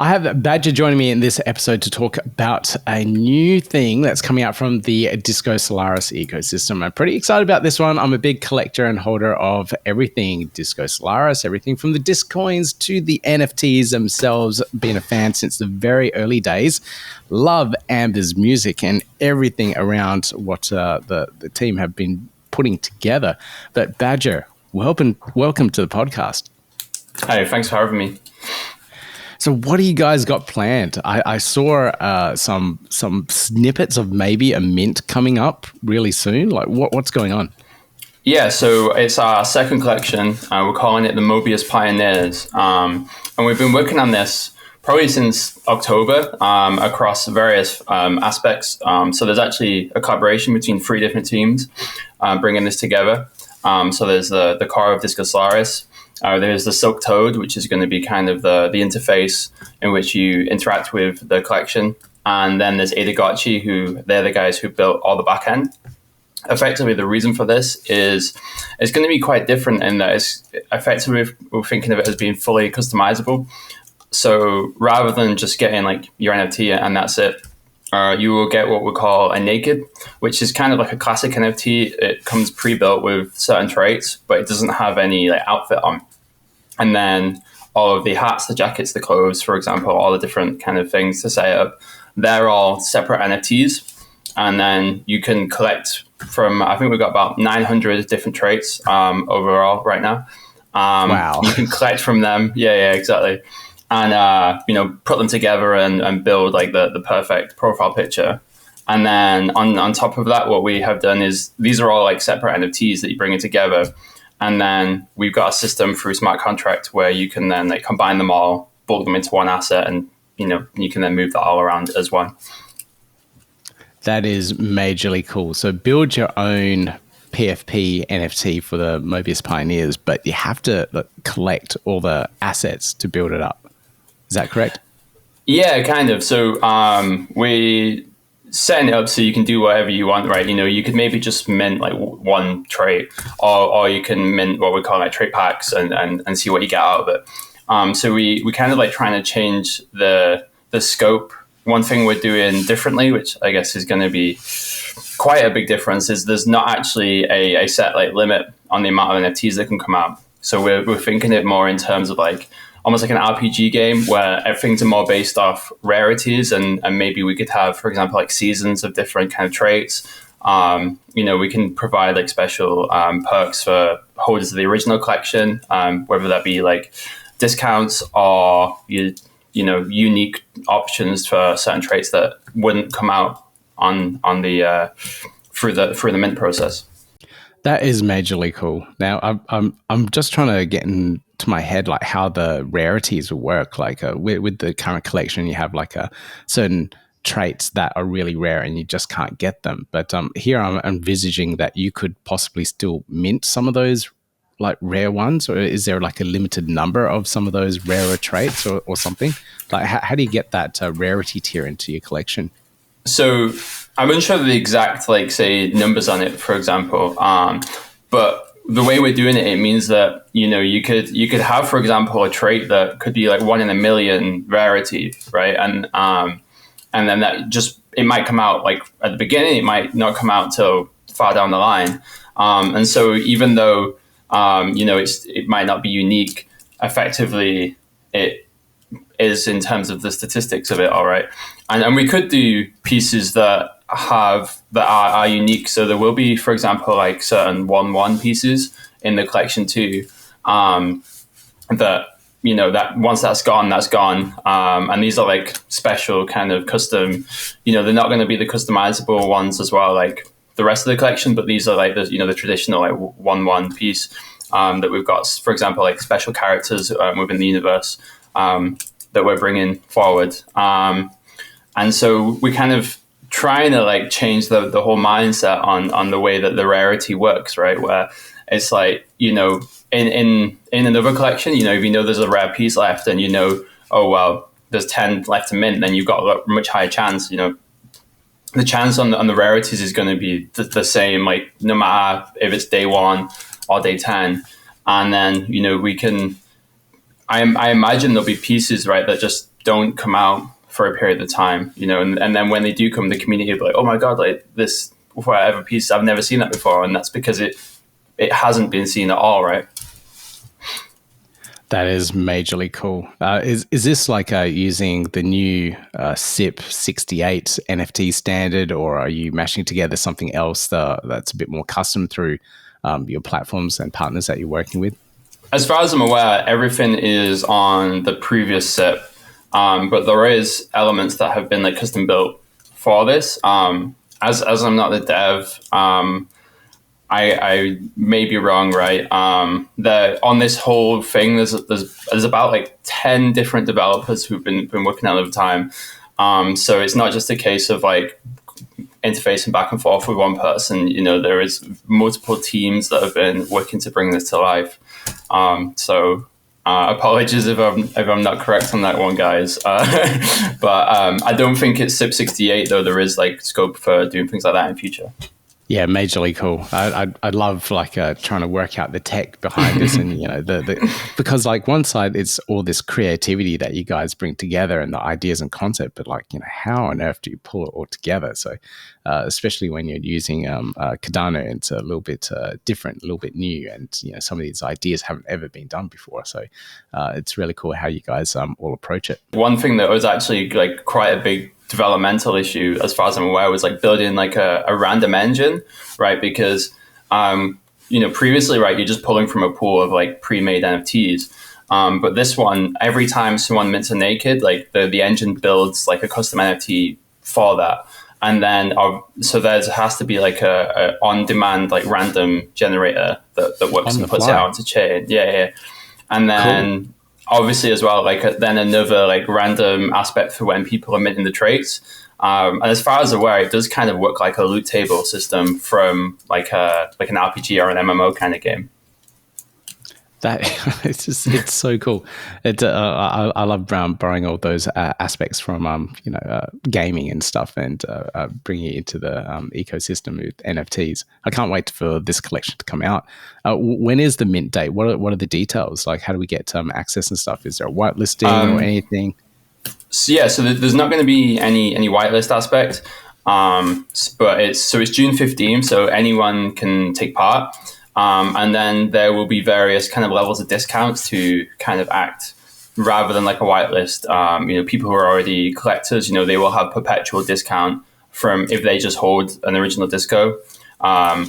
I have Badger joining me in this episode to talk about a new thing that's coming out from the Discosolaris ecosystem. I'm pretty excited about this one. I'm a big collector and holder of everything Discosolaris, everything from the disc coins to the NFTs themselves. Been a fan since the very early days. Love Amber's music and everything around what the team have been putting together. But Badger, welcome to the podcast. Hey, thanks for having me. So what do you guys got planned? I saw some snippets of maybe a mint coming up really soon. Like what's going on? Yeah, so it's our second collection. We're calling it the Mobius Pioneers. And we've been working on this probably since October across various aspects. So there's actually a collaboration between 3 different teams bringing this together. So there's the core of Discosolaris. There's the Silk Toad, which is going to be kind of the interface in which you interact with the collection. And then there's Adagachi, who they're the guys who built all the backend. Effectively, the reason for this is it's going to be quite different in that it's effectively we're thinking of it as being fully customizable. So rather than just getting like your NFT and that's it, you will get what we call a naked, which is kind of like a classic NFT. It comes pre-built with certain traits, but it doesn't have any like outfit on. And then all of the hats, the jackets, the clothes, for example, all the different kind of things to set up, they're all separate NFTs. And then you can collect from, I think we've got about 900 different traits overall right now. Wow. You can collect from them. Yeah, exactly. And, put them together and build like the perfect profile picture. And then on top of that, what we have done is these are all like separate NFTs that you bring it together. And then we've got a system through smart contract where you can then like combine them all, bulk them into one asset, and you can then move that all around as one. That is majorly cool. So build your own PFP NFT for the Mobius Pioneers, but you have to collect all the assets to build it up. Is that correct? Yeah, kind of. So we setting it up so you can do whatever you want, right? You could maybe just mint like one trait, or you can mint what we call like trait packs and see what you get out of it. So we kind of like trying to change the scope. One thing we're doing differently, which I guess is going to be quite a big difference, is there's not actually a set like limit on the amount of NFTs that can come out. So we're thinking it more in terms of like almost like an RPG game where everything's more based off rarities, and maybe we could have, for example, like seasons of different kind of traits. We can provide like special perks for holders of the original collection, whether that be like discounts or unique options for certain traits that wouldn't come out on the through the mint process. That is majorly cool. Now I'm just trying to get into my head like how the rarities work. Like with the current collection, you have like a certain traits that are really rare and you just can't get them. But here I'm envisaging that you could possibly still mint some of those like rare ones, or is there like a limited number of some of those rarer traits or something? Like how do you get that rarity tier into your collection? So I'm unsure of the exact like say numbers on it, for example, but the way we're doing it, it means that you could have, for example, a trait that could be like 1 in a million rarity, right? And then that just it might come out like at the beginning, it might not come out till far down the line, and so even though it might not be unique, effectively it is in terms of the statistics of it, all right. And we could do pieces that are unique. So there will be, for example, like certain 1/1 pieces in the collection too. That once that's gone, that's gone. And these are like special kind of custom. They're not going to be the customizable ones as well, like the rest of the collection. But these are like the traditional like 1/1 piece that we've got. For example, like special characters within the universe that we're bringing forward. And so we kind of trying to like change the whole mindset on the way that the rarity works, right? Where it's like, in another collection, if there's a rare piece left and oh, well, there's 10 left to mint, then you've got a much higher chance, the chance on the rarities is going to be the same, like no matter if it's day 1 or day 10. And then, we can, I imagine there'll be pieces, right, that just don't come out for a period of time, and then when they do come, the community will be like, oh my God, like this whatever piece, I've never seen that before. And that's because it hasn't been seen at all, right? That is majorly cool. Is this like using the new SIP 68 NFT standard, or are you mashing together something else that's a bit more custom through your platforms and partners that you're working with? As far as I'm aware, everything is on the previous SIP, but there is elements that have been like custom built for this. As I'm not the dev, I may be wrong, right? On this whole thing, there's about like 10 different developers who've been working on it over time. So it's not just a case of like interfacing back and forth with one person. There is multiple teams that have been working to bring this to life. So apologies if I'm not correct on that one, guys. But I don't think it's SIP 68, though there is like scope for doing things like that in future. Yeah, majorly cool. I love like trying to work out the tech behind this, and because like one side it's all this creativity that you guys bring together and the ideas and concept, but like how on earth do you pull it all together? So especially when you're using Cardano, it's a little bit different, a little bit new, and some of these ideas haven't ever been done before. So it's really cool how you guys all approach it. One thing that was actually like quite a big developmental issue, as far as I'm aware, was like building like a random engine, right? Because previously, right, you're just pulling from a pool of like pre-made NFTs. But this one, every time someone mints a naked, like the engine builds like a custom NFT for that. And then so there has to be like a on-demand like random generator that works and puts it out onto chain. Yeah. And then cool. Obviously as well, like then another like random aspect for when people are minting the traits. And as far as I'm aware, it does kind of work like a loot table system from like an RPG or an MMO kind of game. That it's so cool. I love borrowing all those aspects from gaming and stuff, and bringing it into the ecosystem with NFTs. I can't wait for this collection to come out. When is the mint date? What are the details? Like, how do we get access and stuff? Is there a whitelisting or anything? So there's not going to be any whitelist aspect, but it's June 15th, so anyone can take part. And then there will be various kind of levels of discounts to kind of act rather than like a whitelist. People who are already collectors, they will have perpetual discount from if they just hold an original disco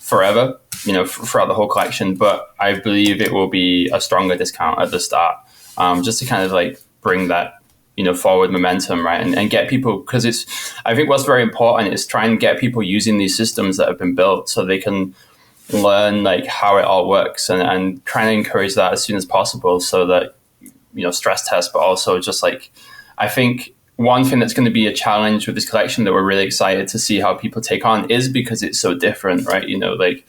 forever, throughout the whole collection. But I believe it will be a stronger discount at the start, just to kind of like bring that forward momentum, right, and get people, because I think what's very important is try and get people using these systems that have been built so they can learn like how it all works, and trying to encourage that as soon as possible, so that stress test, but also just like I think one thing that's going to be a challenge with this collection that we're really excited to see how people take on is because it's so different, right? Like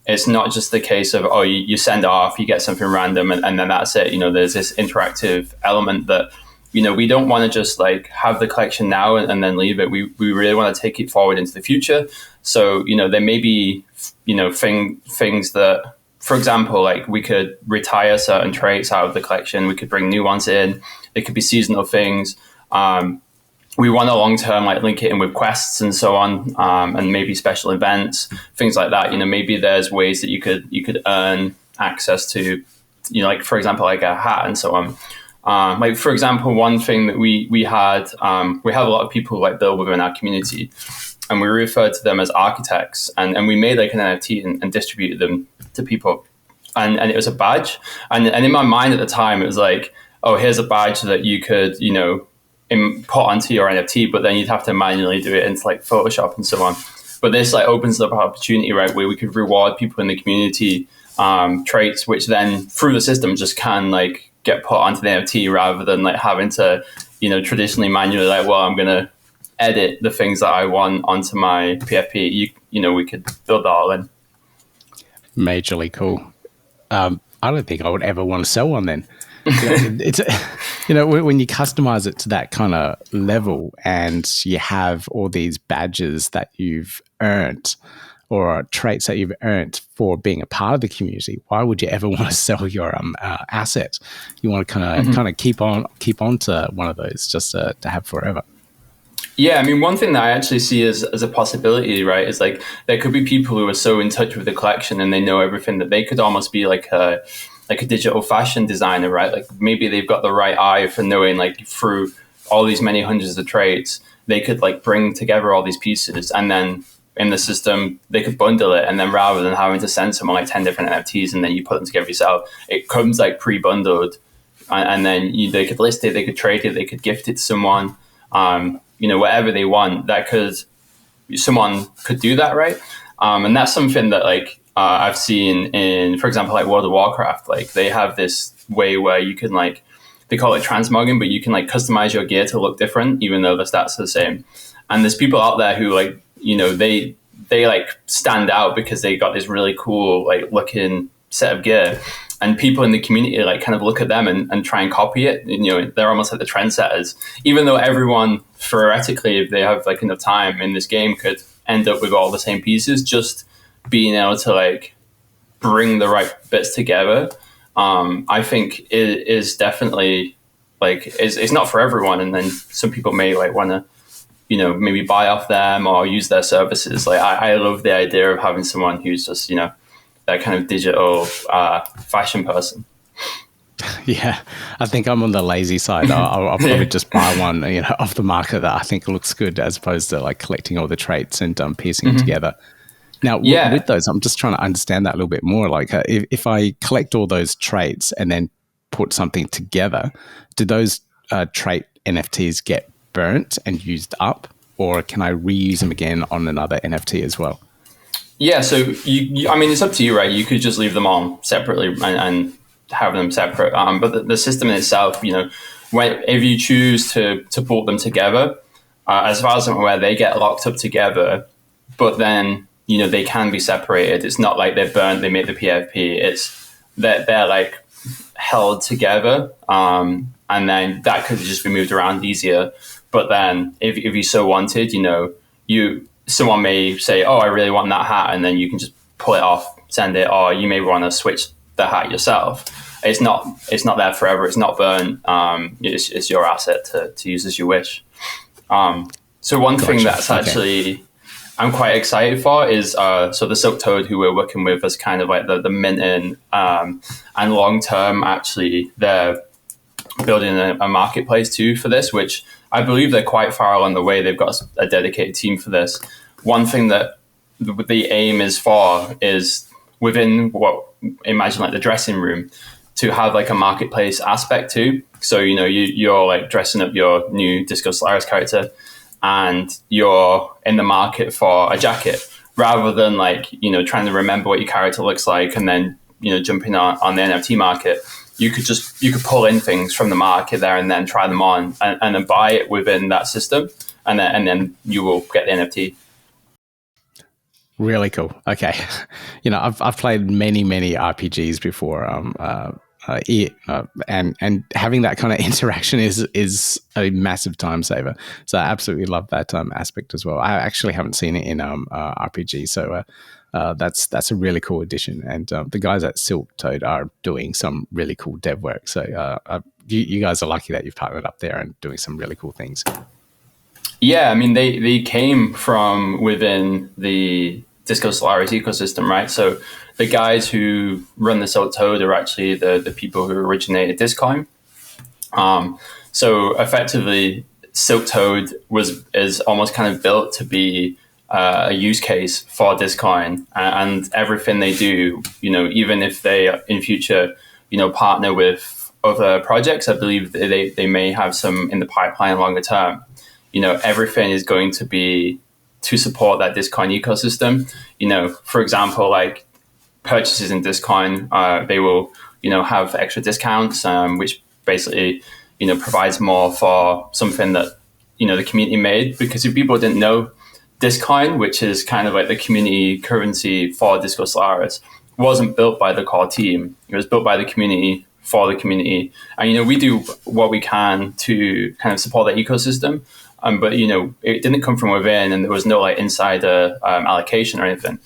it's not just the case of you send off, you get something random, and then that's it. There's this interactive element that we don't want to just like have the collection now and then leave it. We really want to take it forward into the future. So, there may be, things that, for example, like we could retire certain traits out of the collection. We could bring new ones in. It could be seasonal things. We want to long-term like link it in with quests and so on, and maybe special events, things like that. Maybe there's ways that you could earn access to, like, for example, like a hat and so on. Like, for example, one thing that we have a lot of people like build within our community, and we referred to them as architects, and we made like an NFT and distributed them to people, and it was a badge, and in my mind at the time it was like, oh, here's a badge that you could put onto your NFT, but then you'd have to manually do it into like Photoshop and so on. But this like opens up an opportunity, right, where we could reward people in the community traits, which then through the system just can like get put onto the NFT rather than like having to, traditionally manually like, well, I'm going to edit the things that I want onto my PFP. We could build that all in. Majorly cool. I don't think I would ever want to sell one then. It's when you customize it to that kind of level and you have all these badges that you've earned, or traits that you've earned for being a part of the community, why would you ever want to sell your asset? You want to kind of keep on to one of those just to have forever. Yeah, I mean, one thing that I actually see as a possibility, right, is like there could be people who are so in touch with the collection and they know everything that they could almost be like a digital fashion designer, right? Like maybe they've got the right eye for knowing, like, through all these many hundreds of traits, they could like bring together all these pieces, and then in the system they could bundle it, and then rather than having to send someone like 10 different NFTs and then you put them together yourself, it comes like pre-bundled, and then they could list it, they could trade it, they could gift it to someone. Whatever they want, someone could do that, right? And that's something that like I've seen in, for example, like World of Warcraft. Like they have this way where you can like, they call it transmogging, but you can like customize your gear to look different, even though the stats are the same. And there's people out there who like, they like stand out because they got this really cool like looking set of gear. And people in the community like kind of look at them and try and copy it. They're almost like the trendsetters, even though everyone theoretically, if they have like enough time in this game, could end up with all the same pieces. Just being able to like bring the right bits together, I think it is definitely like it's not for everyone. And then some people may like want to, maybe buy off them or use their services. Like I love the idea of having someone who's just, that kind of digital fashion person. Yeah, I think I'm on the lazy side. I'll probably just buy one, off the market that I think looks good, as opposed to like collecting all the traits and piecing them together. Now, with those, I'm just trying to understand that a little bit more. Like, if I collect all those traits and then put something together, do those trait NFTs get burnt and used up, or can I reuse them again on another NFT as well? Yeah, so I mean, it's up to you, right? You could just leave them on separately and have them separate. But the system in itself, if you choose to put them together, as far as I'm aware, they get locked up together, but then, they can be separated. It's not like they're burnt, they make the PFP. It's that they're like held together, and then that could just be moved around easier. But then if you so wanted, someone may say, oh, I really want that hat, and then you can just pull it off, send it, or you may want to switch the hat yourself. It's not there forever. It's not burnt. It's your asset to use as you wish. So one thing that's actually I'm quite excited for is so the Silk Toad, who we're working with, as kind of like the minting, and long term actually they're building a marketplace too for this, which I believe they're quite far along the way. They've got a dedicated team for this. One thing that the aim is for is within imagine like the dressing room, to have like a marketplace aspect too. So, you're like dressing up your new Discosolaris character and you're in the market for a jacket, rather than like, trying to remember what your character looks like and then, jumping on the NFT market. You could pull in things from the market there and then try them on and then buy it within that system, and then you will get the NFT. Really cool. Okay, I've played many RPGs before, and having that kind of interaction is a massive time saver. So I absolutely love that aspect as well. I actually haven't seen it in RPG, so. That's a really cool addition, and the guys at Silk Toad are doing some really cool dev work. So you guys are lucky that you've partnered up there and doing some really cool things. Yeah, I mean they came from within the Discosolaris ecosystem, right? So the guys who run the Silk Toad are actually the people who originated Discoin. So effectively, Silk Toad is almost kind of built to be a use case for Discoin, and everything they do, even if they in future, partner with other projects, I believe they may have some in the pipeline longer term. Everything is going to be to support that Discoin ecosystem. For example, like purchases in Discoin, they will, have extra discounts, which basically, provides more for something that, the community made. Because if people didn't know, Discoin, which is kind of like the community currency for Discosolaris, wasn't built by the core team. It was built by the community for the community. And, we do what we can to kind of support that ecosystem. But, it didn't come from within, and there was no like insider allocation or anything.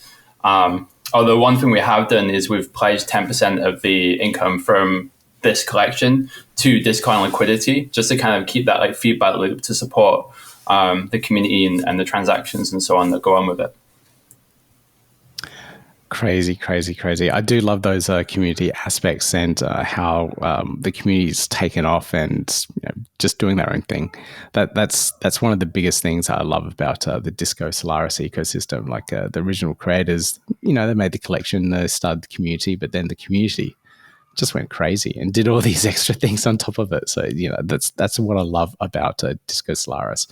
Although one thing we have done is we've pledged 10% of the income from this collection to Discoin liquidity, just to kind of keep that like feedback loop to support the community and the transactions and so on that go on with it. Crazy. I do love those community aspects and how the community's taken off and just doing their own thing. That's one of the biggest things I love about the Discosolaris ecosystem. Like the original creators, they made the collection, they started the community, but then the community just went crazy and did all these extra things on top of it. So that's what I love about Discosolaris,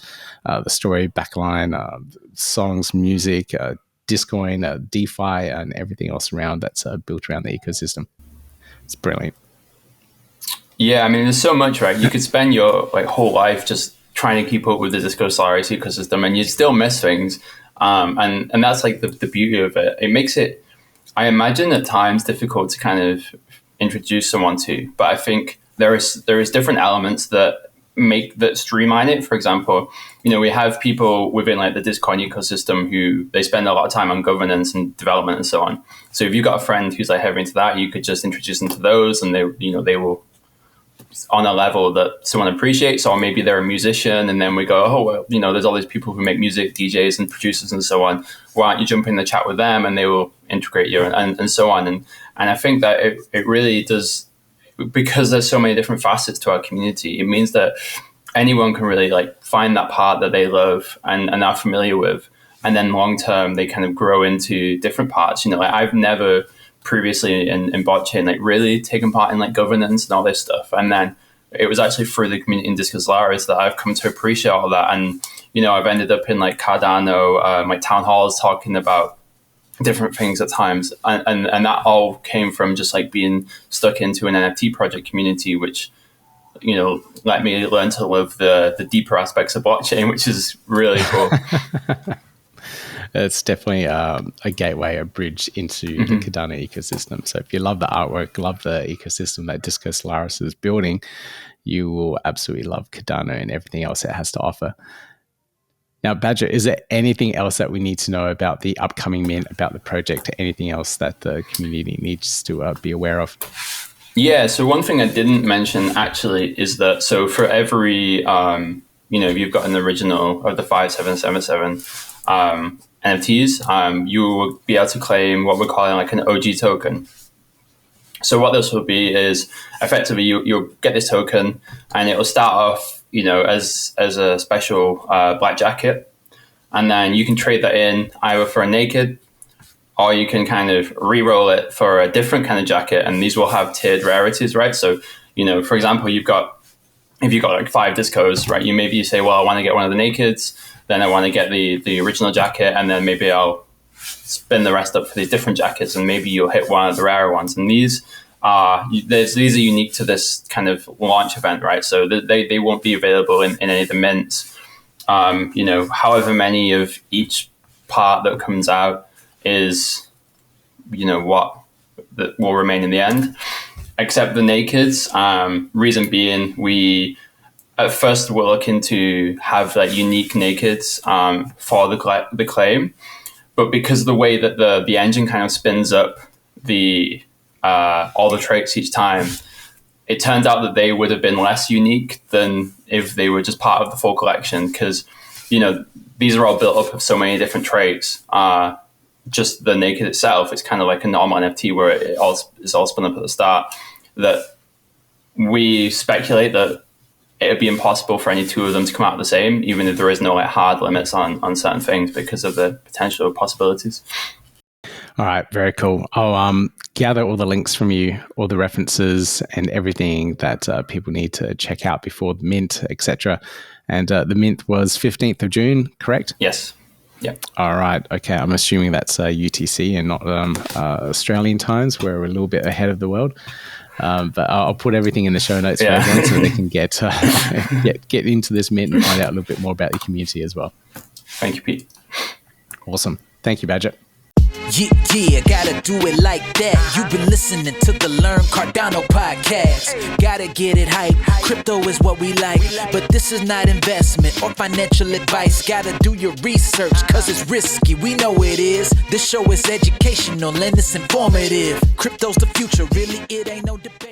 the story, backline, songs, music. Discoin, DeFi, and everything else around that's built around the ecosystem. It's brilliant. Yeah, I mean, there's so much, right? You could spend your whole life just trying to keep up with the Discosolaris ecosystem, and you'd still miss things. And that's like the beauty of it. It makes it, I imagine, at times difficult to kind of introduce someone to. But I think there is different elements that streamline it. For example, we have people within like the Discoin ecosystem who they spend a lot of time on governance and development and so on. So if you've got a friend who's like heavy into that, you could just introduce them to those, and they will on a level that someone appreciates. Or maybe they're a musician, and then we go, oh well, there's all these people who make music, DJs and producers and so on. Why don't you jump in the chat with them, and they will integrate you and so on. And I think that it really does. Because there's so many different facets to our community, it means that anyone can really like find that part that they love and are familiar with, and then long term they kind of grow into different parts. Like I've never previously in blockchain like really taken part in like governance and all this stuff, and then it was actually through the community in Discosolaris that I've come to appreciate all that. And I've ended up in like Cardano, my town halls talking about different things at times, and that all came from just like being stuck into an NFT project community, which let me learn to love the deeper aspects of blockchain, which is really cool. It's definitely a gateway, a bridge into the Cardano ecosystem. So if you love the artwork, love the ecosystem that Discosolaris is building, you will absolutely love Cardano and everything else it has to offer. Now, Badger, is there anything else that we need to know about the upcoming mint, about the project, anything else that the community needs to be aware of? Yeah, so one thing I didn't mention actually is that, so for every, you've got an original of the 5777 NFTs, you will be able to claim what we're calling like an OG token. So what this will be is effectively you'll get this token, and it will start off as a special black jacket, and then you can trade that in either for a naked, or you can kind of re-roll it for a different kind of jacket, and these will have tiered rarities, right? So for example, if you've got like 5 discos, right, you say, well, I want to get one of the nakeds, then I want to get the original jacket, and then maybe I'll spin the rest up for these different jackets, and maybe you'll hit one of the rarer ones. And these are unique to this kind of launch event, right? So they won't be available in any of the mints. However many of each part that comes out is, what that will remain in the end, except the nakeds. Reason being, we at first were looking to have like unique nakeds for the claim, but because of the way that the engine kind of spins up all the traits each time, it turns out that they would have been less unique than if they were just part of the full collection, because these are all built up of so many different traits. Just the naked itself, it's kind of like a normal NFT where it's all spun up at the start, that we speculate that it would be impossible for any two of them to come out the same, even if there is no like hard limits on certain things because of the potential possibilities. All right, very cool. I'll gather all the links from you, all the references and everything that people need to check out before the mint, etc. And the mint was 15th of June, correct? Yes. Yeah. All right. Okay. I'm assuming that's UTC and not Australian times. We're a little bit ahead of the world. But I'll put everything in the show notes for everyone so they can get into this mint and find out a little bit more about the community as well. Thank you, Pete. Awesome. Thank you, Badger. Yeah, gotta do it like that. You've been listening to the Learn Cardano podcast. Gotta get it hype. Crypto is what we like, but this is not investment or financial advice. Gotta do your research, cause it's risky. We know it is. This show is educational and it's informative. Crypto's the future, really, it ain't no debate.